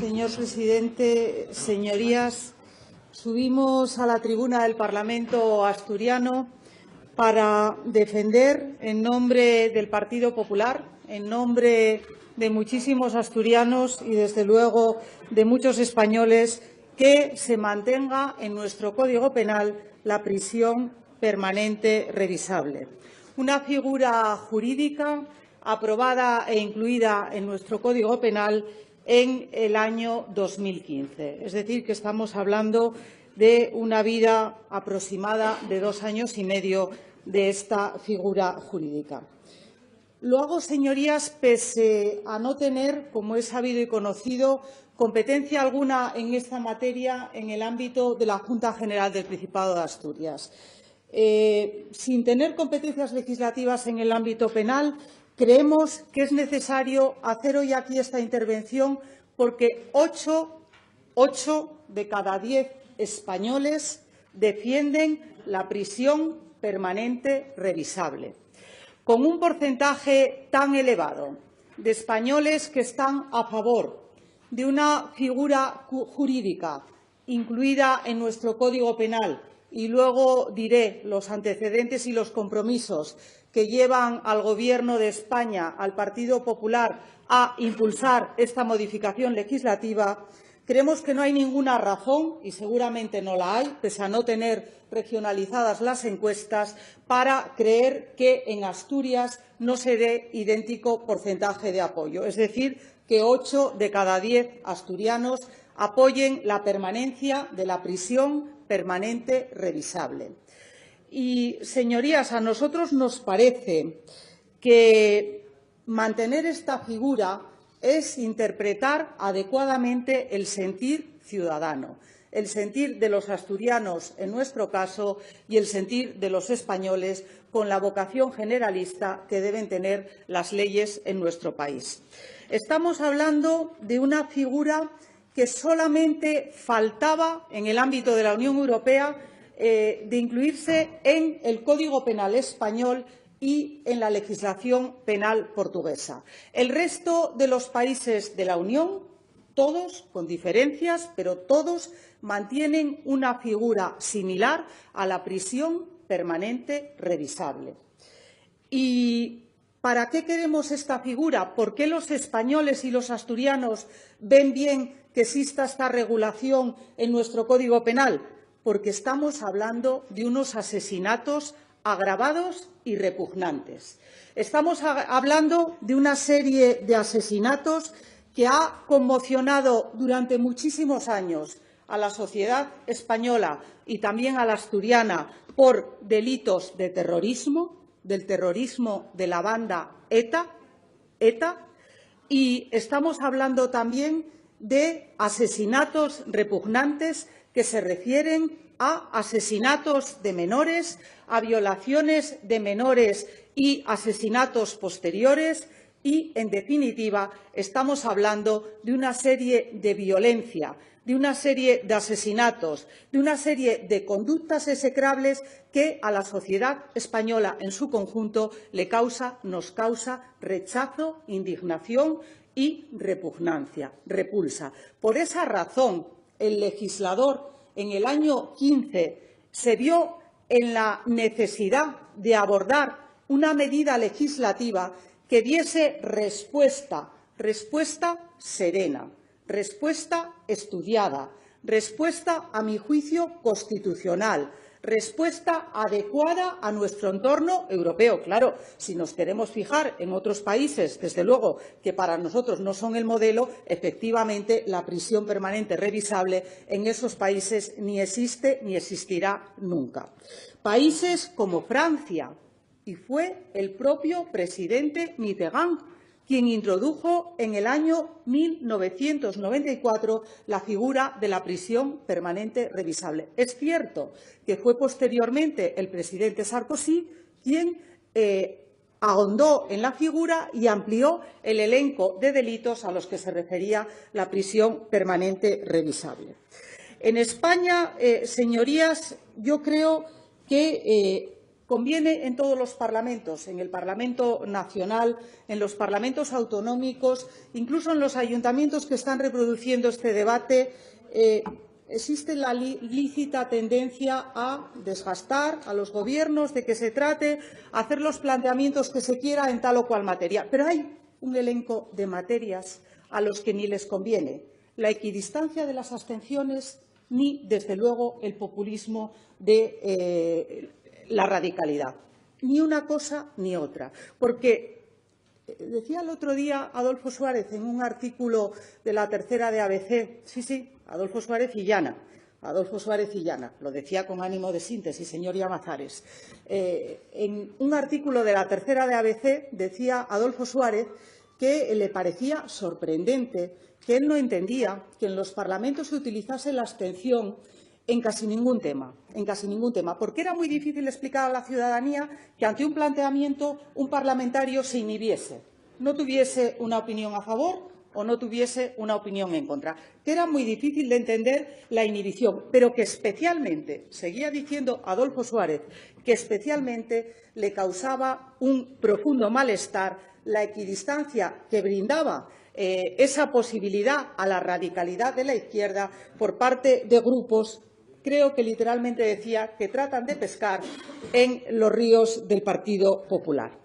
Señor presidente, señorías, subimos a la tribuna del Parlamento asturiano para defender, en nombre del Partido Popular, en nombre de muchísimos asturianos y, desde luego, de muchos españoles, que se mantenga en nuestro Código Penal la prisión permanente revisable. Una figura jurídica aprobada e incluida en nuestro Código Penal en el año 2015. Es decir, que estamos hablando de una vida aproximada de 2 años y medio de esta figura jurídica. Lo hago, señorías, pese a no tener, como es sabido y conocido, competencia alguna en esta materia en el ámbito de la Junta General del Principado de Asturias. Sin tener competencias legislativas en el ámbito penal, creemos que es necesario hacer hoy aquí esta intervención porque 8 de cada 10 españoles defienden la prisión permanente revisable. Con un porcentaje tan elevado de españoles que están a favor de una figura jurídica incluida en nuestro Código Penal, y luego diré los antecedentes y los compromisos que llevan al Gobierno de España, al Partido Popular, a impulsar esta modificación legislativa, creemos que no hay ninguna razón, y seguramente no la hay, pese a no tener regionalizadas las encuestas, para creer que en Asturias no se dé idéntico porcentaje de apoyo. Es decir, que 8 de cada 10 asturianos apoyen la permanencia de la prisión permanente revisable. Y, señorías, a nosotros nos parece que mantener esta figura es interpretar adecuadamente el sentir ciudadano, el sentir de los asturianos, en nuestro caso, y el sentir de los españoles, con la vocación generalista que deben tener las leyes en nuestro país. Estamos hablando de una figura que solamente faltaba en el ámbito de la Unión Europea de incluirse en el Código Penal español y en la legislación penal portuguesa. El resto de los países de la Unión, todos con diferencias, pero todos mantienen una figura similar a la prisión permanente revisable. ¿Y para qué queremos esta figura? ¿Por qué los españoles y los asturianos ven bien que exista esta regulación en nuestro Código Penal? Porque estamos hablando de unos asesinatos agravados y repugnantes. Estamos hablando de una serie de asesinatos que ha conmocionado durante muchísimos años a la sociedad española y también a la asturiana por delitos de terrorismo, del terrorismo de la banda ETA, y estamos hablando también de asesinatos repugnantes que se refieren a asesinatos de menores, a violaciones de menores y asesinatos posteriores y, en definitiva, estamos hablando de una serie de violencia, de una serie de asesinatos, de una serie de conductas execrables que a la sociedad española en su conjunto nos causa rechazo, indignación y repugnancia, repulsa. Por esa razón, el legislador en el año 15 se vio en la necesidad de abordar una medida legislativa que diese respuesta serena, respuesta estudiada, respuesta, a mi juicio, constitucional, respuesta adecuada a nuestro entorno europeo. Claro, si nos queremos fijar en otros países, desde luego, que para nosotros no son el modelo, efectivamente la prisión permanente revisable en esos países ni existe ni existirá nunca. Países como Francia, y fue el propio presidente Mitterrand quien introdujo en el año 1994 la figura de la prisión permanente revisable. Es cierto que fue posteriormente el presidente Sarkozy quien ahondó en la figura y amplió el elenco de delitos a los que se refería la prisión permanente revisable. En España, señorías, yo creo que Conviene en todos los parlamentos, en el Parlamento Nacional, en los parlamentos autonómicos, incluso en los ayuntamientos que están reproduciendo este debate, existe la lícita tendencia a desgastar a los gobiernos, de que se trate de hacer los planteamientos que se quiera en tal o cual materia. Pero hay un elenco de materias a los que ni les conviene la equidistancia de las abstenciones ni, desde luego, el populismo de la radicalidad. Ni una cosa ni otra. Porque decía el otro día Adolfo Suárez en un artículo de la Tercera de ABC, sí, Adolfo Suárez y Llana, lo decía con ánimo de síntesis, señor Llamazares. En un artículo de la Tercera de ABC decía Adolfo Suárez que le parecía sorprendente, que él no entendía que en los parlamentos se utilizase la abstención en casi ningún tema, porque era muy difícil explicar a la ciudadanía que ante un planteamiento un parlamentario se inhibiese, no tuviese una opinión a favor o no tuviese una opinión en contra, que era muy difícil de entender la inhibición, pero que especialmente, seguía diciendo Adolfo Suárez, que especialmente le causaba un profundo malestar la equidistancia que brindaba esa posibilidad a la radicalidad de la izquierda por parte de grupos, creo que literalmente decía, que tratan de pescar en los ríos del Partido Popular.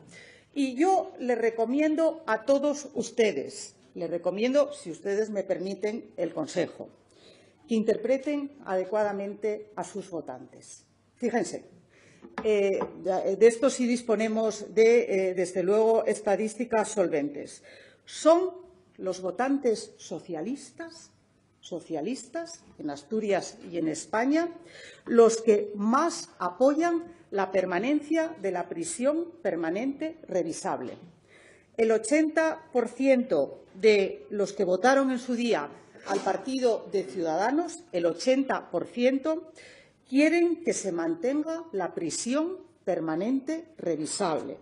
Y yo les recomiendo a todos ustedes, si ustedes me permiten el consejo, que interpreten adecuadamente a sus votantes. Fíjense, de esto sí disponemos de, desde luego, estadísticas solventes. Son los votantes socialistas en Asturias y en España los que más apoyan la permanencia de la prisión permanente revisable. El 80% de los que votaron en su día al partido de Ciudadanos, el 80%, quieren que se mantenga la prisión permanente revisable.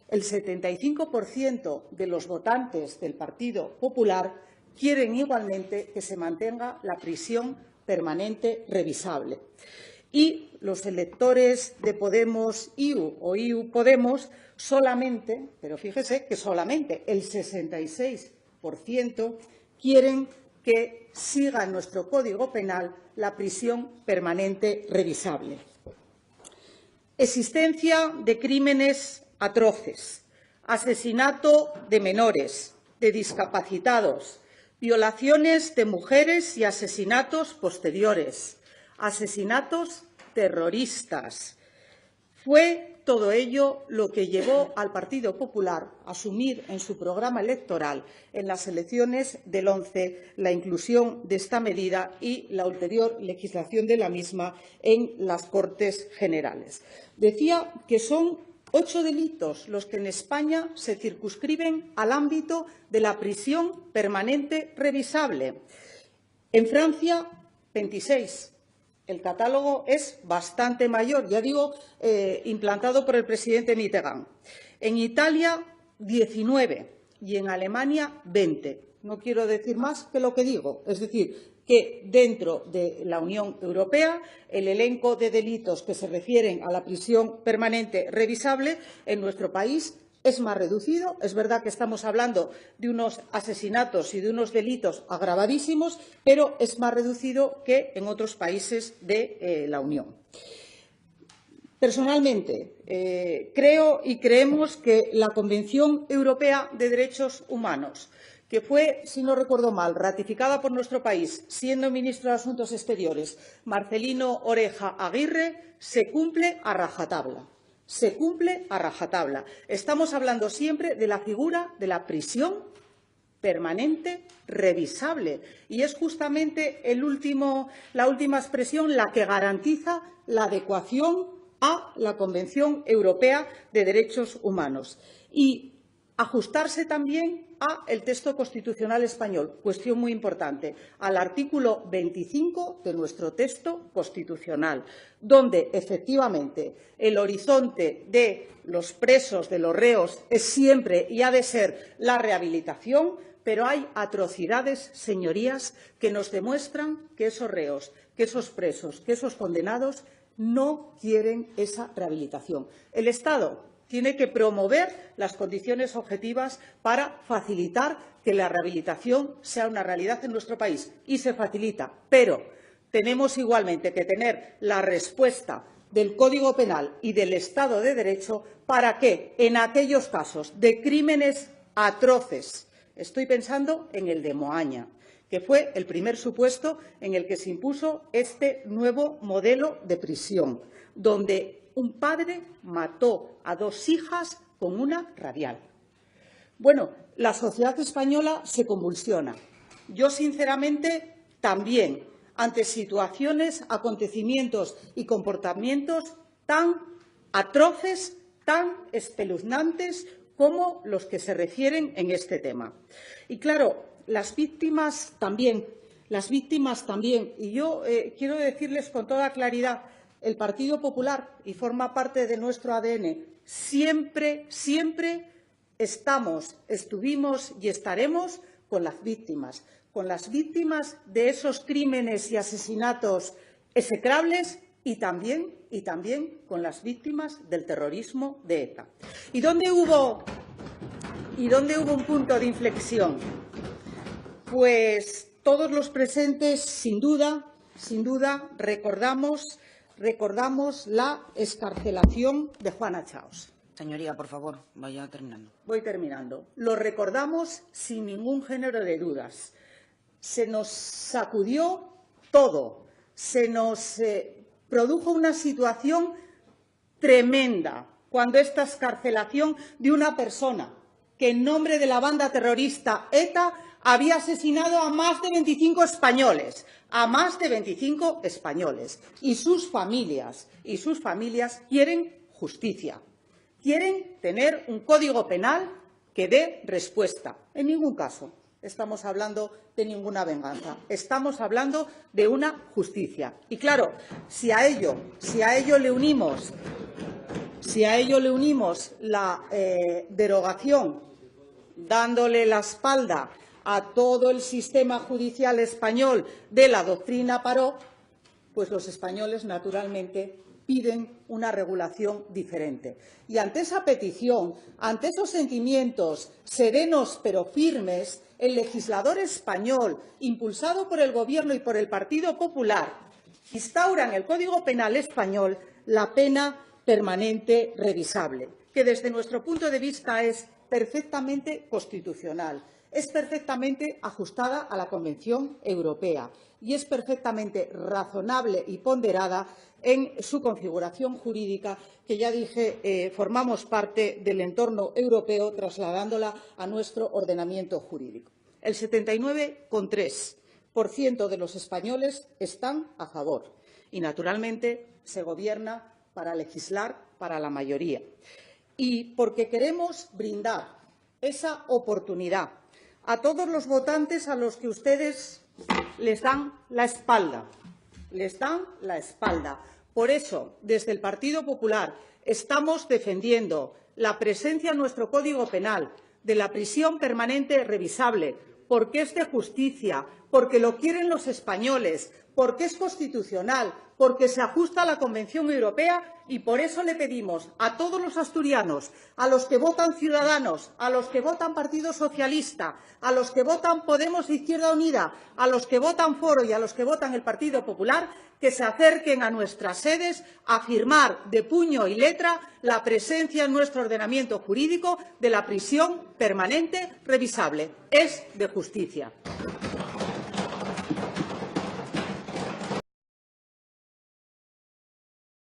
El 75% de los votantes del Partido Popular quieren igualmente que se mantenga la prisión permanente revisable. Y los electores de Podemos-IU o IU-Podemos solamente, pero fíjese que solamente el 66% quieren que siga en nuestro Código Penal la prisión permanente revisable. Existencia de crímenes atroces, asesinato de menores, de discapacitados, violaciones de mujeres y asesinatos posteriores, asesinatos terroristas. Fue todo ello lo que llevó al Partido Popular a asumir en su programa electoral en las elecciones del 11 la inclusión de esta medida y la ulterior legislación de la misma en las Cortes Generales. Decía que son 8 delitos los que en España se circunscriben al ámbito de la prisión permanente revisable. En Francia, 26. El catálogo es bastante mayor, ya digo, implantado por el presidente Mitterrand. En Italia, 19 y en Alemania, 20. No quiero decir más que lo que digo, es decir, que dentro de la Unión Europea el elenco de delitos que se refieren a la prisión permanente revisable en nuestro país es más reducido. Es verdad que estamos hablando de unos asesinatos y de unos delitos agravadísimos, pero es más reducido que en otros países de la Unión. Personalmente, creo y creemos que la Convención Europea de Derechos Humanos, que fue, si no recuerdo mal, ratificada por nuestro país, siendo ministro de Asuntos Exteriores Marcelino Oreja Aguirre, se cumple a rajatabla. Estamos hablando siempre de la figura de la prisión permanente revisable y es justamente la última expresión la que garantiza la adecuación a la Convención Europea de Derechos Humanos y ajustarse también al texto constitucional español, cuestión muy importante, al artículo 25 de nuestro texto constitucional, donde efectivamente el horizonte de los presos, de los reos, es siempre y ha de ser la rehabilitación, pero hay atrocidades, señorías, que nos demuestran que esos reos, que esos presos, que esos condenados no quieren esa rehabilitación. El Estado tiene que promover las condiciones objetivas para facilitar que la rehabilitación sea una realidad en nuestro país, y se facilita, pero tenemos igualmente que tener la respuesta del Código Penal y del Estado de Derecho para que, en aquellos casos de crímenes atroces, estoy pensando en el de Moaña, que fue el primer supuesto en el que se impuso este nuevo modelo de prisión, donde un padre mató a 2 hijas con una radial. Bueno, la sociedad española se convulsiona. Yo, sinceramente, también, ante situaciones, acontecimientos y comportamientos tan atroces, tan espeluznantes como los que se refieren en este tema. Y, claro, las víctimas también. Y yo quiero decirles con toda claridad, el Partido Popular, y forma parte de nuestro ADN, siempre estuvimos y estaremos con las víctimas de esos crímenes y asesinatos execrables y también con las víctimas del terrorismo de ETA. ¿Y dónde hubo un punto de inflexión? Pues todos los presentes, sin duda, recordamos la excarcelación de Juana Chaos. Señoría, por favor, vaya terminando. Voy terminando. Lo recordamos sin ningún género de dudas. Se nos sacudió todo. Se nos produjo una situación tremenda cuando esta excarcelación de una persona que, en nombre de la banda terrorista ETA, había asesinado a más de 25 españoles, y sus familias quieren justicia, quieren tener un código penal que dé respuesta. En ningún caso estamos hablando de ninguna venganza, estamos hablando de una justicia. Y claro, si a ello le unimos la derogación, dándole la espalda a todo el sistema judicial español de la doctrina Parot, pues los españoles, naturalmente, piden una regulación diferente. Y ante esa petición, ante esos sentimientos serenos pero firmes, el legislador español, impulsado por el Gobierno y por el Partido Popular, instaura en el Código Penal español la pena permanente revisable, que desde nuestro punto de vista es perfectamente constitucional, es perfectamente ajustada a la Convención Europea y es perfectamente razonable y ponderada en su configuración jurídica, que ya dije, formamos parte del entorno europeo trasladándola a nuestro ordenamiento jurídico. El 79,3% de los españoles están a favor y, naturalmente, se gobierna para legislar para la mayoría. Y porque queremos brindar esa oportunidad a todos los votantes a los que ustedes les dan la espalda. Por eso, desde el Partido Popular, estamos defendiendo la presencia en nuestro Código Penal de la prisión permanente revisable, porque es de justicia, porque lo quieren los españoles, porque es constitucional, porque se ajusta a la Convención Europea, y por eso le pedimos a todos los asturianos, a los que votan Ciudadanos, a los que votan Partido Socialista, a los que votan Podemos e Izquierda Unida, a los que votan Foro y a los que votan el Partido Popular, que se acerquen a nuestras sedes a firmar de puño y letra la presencia en nuestro ordenamiento jurídico de la prisión permanente revisable. Es de justicia.